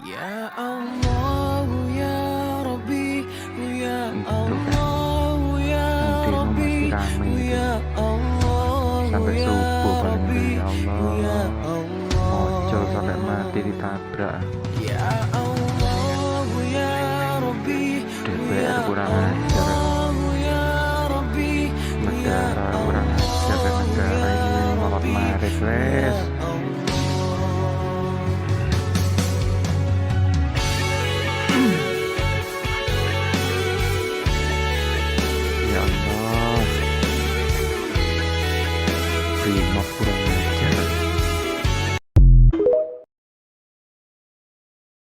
Ya Allah ya Rabbi, ya Itu kan Allah ya yang demo masih Rabbi, rame itu ya Allah sampai ya subuh paling itu, Rabbi, ya ya Allah, ojol sampai mati Allah. ditabrak. Ya Allah ya Rabbi, DPR ya kurang ajar, Allah ya Rabbi, ya negara kurang ajar, dan Allah negara ya ini ngolot Rabbi, marit ya